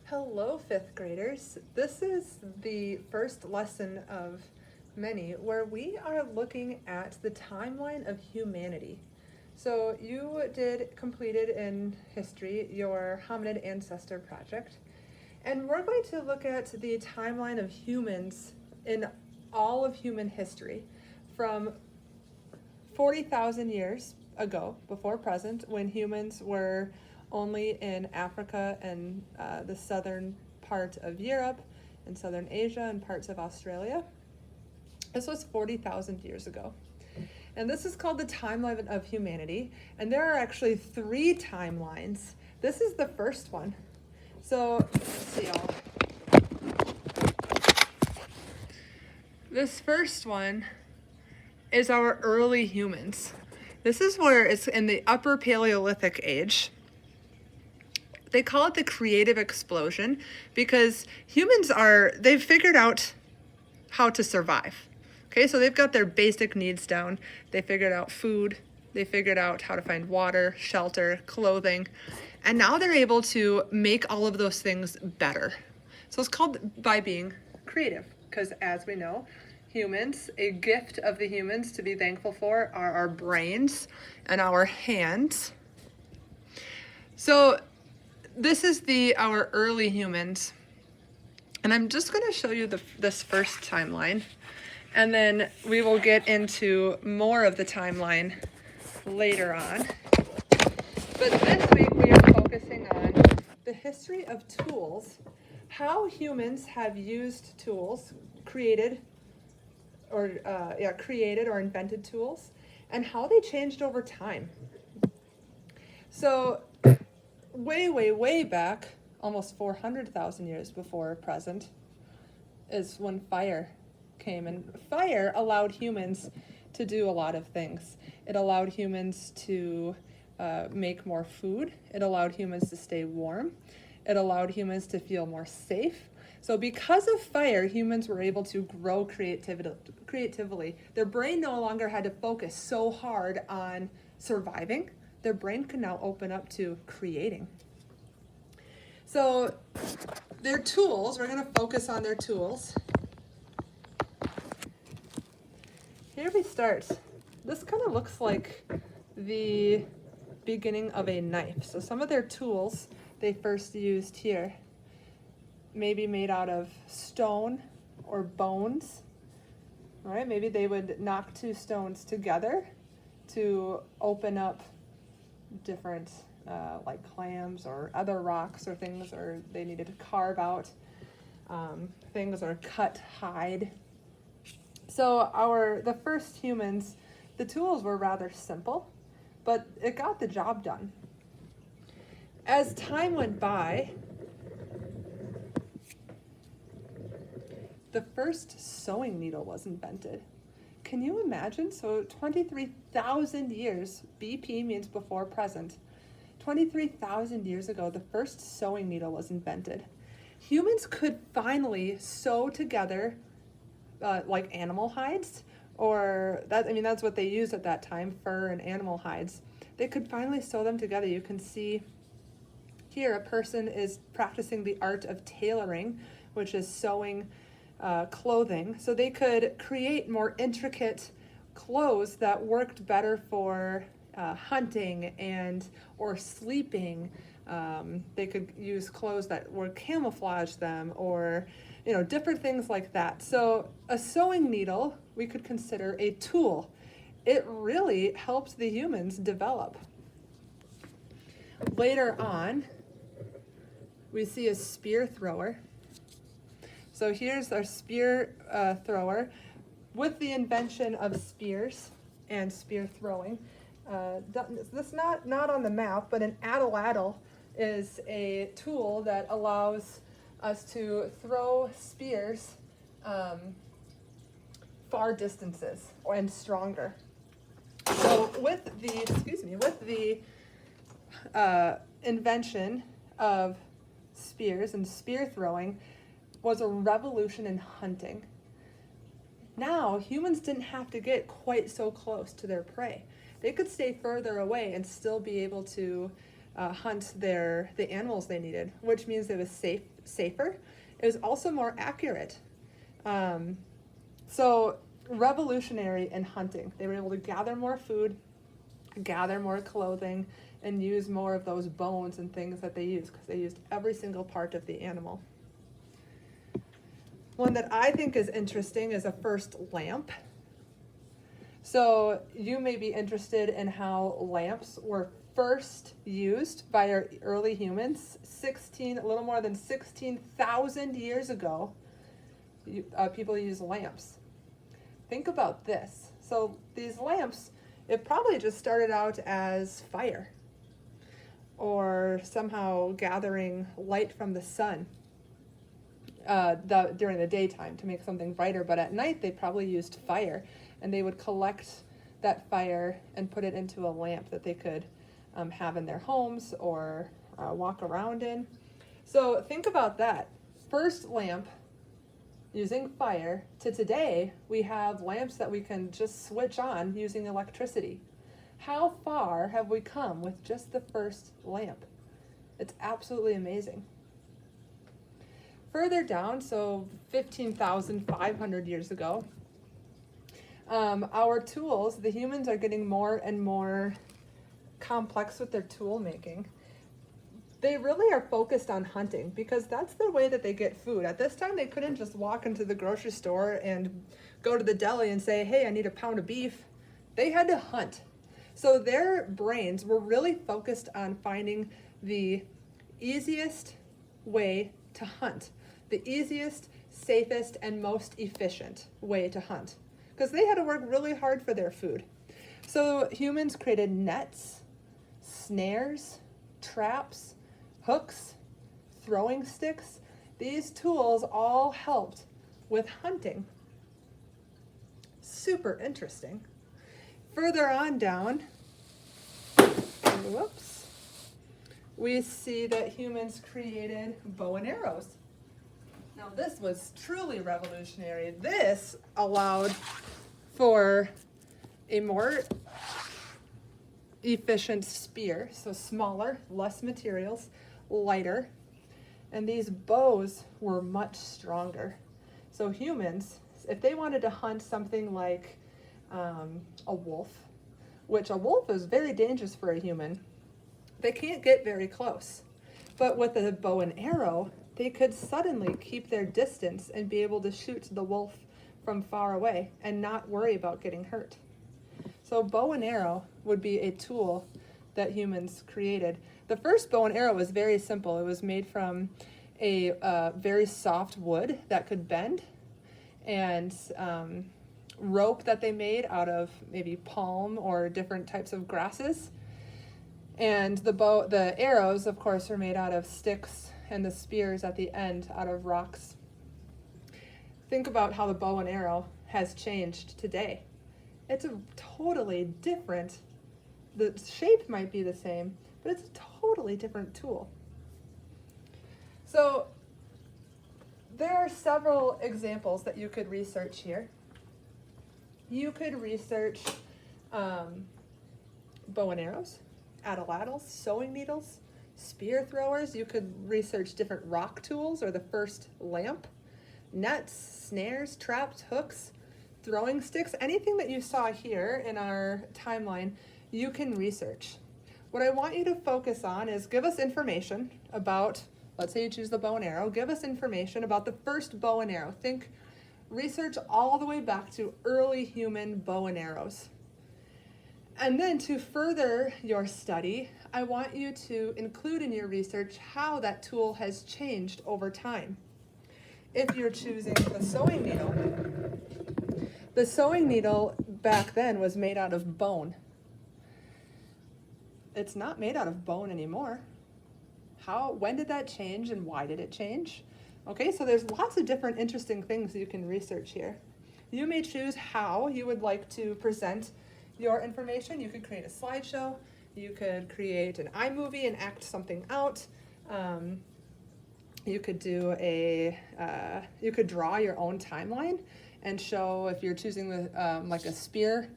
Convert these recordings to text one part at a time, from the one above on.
Hello, fifth graders. This is the first lesson of many where we are looking at the timeline of humanity. So you completed in history your hominid ancestor project, and we're going to look at the timeline of humans in all of human history from 40,000 years ago, before present, when humans were only in Africa and the southern part of Europe and southern Asia and parts of Australia. This was 40,000 years ago. And this is called the timeline of humanity. And there are actually 3 timelines. This is the first one. So, let's see y'all. This first one is our early humans. This is where it's in the Upper Paleolithic age. They call it the creative explosion because they've figured out how to survive. Okay, so they've got their basic needs down. They figured out food. They figured out how to find water, shelter, clothing. And now they're able to make all of those things better. So it's called by being creative because, as we know, humans, a gift of the humans to be thankful for are our brains and our hands. So this is our early humans. And I'm just going to show you this first timeline. And then we will get into more of the timeline later on. But this week we are focusing on the history of tools, how humans have used tools, created or invented tools, and how they changed over time. So way back, almost 400,000 years before present, is when fire came. And fire allowed humans to do a lot of things. It allowed humans to make more food. It allowed humans to stay warm. It allowed humans to feel more safe. So because of fire, humans were able to grow creatively. Their brain no longer had to focus so hard on surviving. Their brain could now open up to creating. So their tools, we're going to focus on their tools. Here we start. This kind of looks like the beginning of a knife. So some of their tools they first used here may be made out of stone or bones. All right, maybe they would knock 2 stones together to open up different like clams or other rocks or things, or they needed to carve out things or cut hide. So the first humans, the tools were rather simple, but it got the job done. As time went by, the first sewing needle was invented. Can you imagine? So 23,000 years, BP means before present. 23,000 years ago, the first sewing needle was invented. Humans could finally sew together like animal hides, that's what they used at that time, fur and animal hides. They could finally sew them together. You can see here a person is practicing the art of tailoring, which is sewing clothing. So they could create more intricate clothes that worked better for hunting or sleeping. They could use clothes that would camouflage them, or different things like that. So a sewing needle we could consider a tool. It really helped the humans develop. Later on, we see a spear thrower. So here's our spear thrower. With the invention of spears and spear throwing, this not on the map, but an atlatl is a tool that allows us to throw spears far distances and stronger. So with the invention of spears and spear throwing was a revolution in hunting. Now humans didn't have to get quite so close to their prey. They could stay further away and still be able to hunt the animals they needed, which means it was safer. It was also more accurate. So revolutionary in hunting. They were able to gather more food, gather more clothing, and use more of those bones and things that they used, because they used every single part of the animal. One that I think is interesting is a first lamp. So you may be interested in how lamps were first used by our early humans, a little more than 16,000 years ago. People used lamps. Think about this. So these lamps, it probably just started out as fire or somehow gathering light from the sun during the daytime to make something brighter. But at night, they probably used fire, and they would collect that fire and put it into a lamp that they could have in their homes or walk around in. So think about that. First lamp using fire to today, we have lamps that we can just switch on using electricity. How far have we come with just the first lamp? It's absolutely amazing. Further down, so 15,500 years ago, our tools, the humans are getting more and more complex with their tool making. They really are focused on hunting because that's the way that they get food. At this time, they couldn't just walk into the grocery store and go to the deli and say, hey, I need a pound of beef. They had to hunt. So their brains were really focused on finding the easiest way to hunt, the easiest, safest, and most efficient way to hunt, because they had to work really hard for their food. So humans created nets, snares, traps, hooks, throwing sticks. These tools all helped with hunting. Super interesting. Further on down, whoops, we see that humans created bow and arrows. Now this was truly revolutionary. This allowed for a more efficient spear, so smaller, less materials, lighter, and these bows were much stronger. So humans, if they wanted to hunt something like a wolf, which a wolf is very dangerous for a human, they can't get very close. But with a bow and arrow, they could suddenly keep their distance and be able to shoot the wolf from far away and not worry about getting hurt. So bow and arrow would be a tool that humans created. The first bow and arrow was very simple. It was made from a very soft wood that could bend, and rope that they made out of maybe palm or different types of grasses. And the arrows, of course, are made out of sticks, and the spears at the end out of rocks. Think about how the bow and arrow has changed today. It's a totally different, the shape might be the same, but it's a totally different tool. So there are several examples that you could research here. You could research bow and arrows, atlatls, sewing needles, spear throwers. You could research different rock tools or the first lamp, nets, snares, traps, hooks, throwing sticks. Anything that you saw here in our timeline, you can research. What I want you to focus on is give us information about, let's say you choose the bow and arrow, give us information about the first bow and arrow. Research all the way back to early human bow and arrows. And then to further your study, I want you to include in your research how that tool has changed over time. If you're choosing the sewing needle back then was made out of bone. It's not made out of bone anymore. When did that change and why did it change? Okay, so there's lots of different interesting things you can research here. You may choose how you would like to present your information. You could create a slideshow. You could create an iMovie and act something out. You could do you could draw your own timeline and show, if you're choosing like a spear,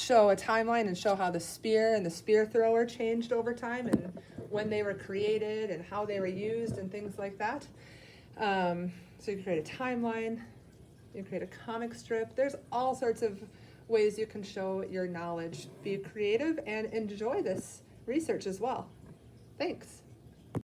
show a timeline and show how the spear and the spear thrower changed over time and when they were created and how they were used and things like that. So you can create a timeline, you can create a comic strip. There's all sorts of ways you can show your knowledge. Be creative and enjoy this research as well. Thanks.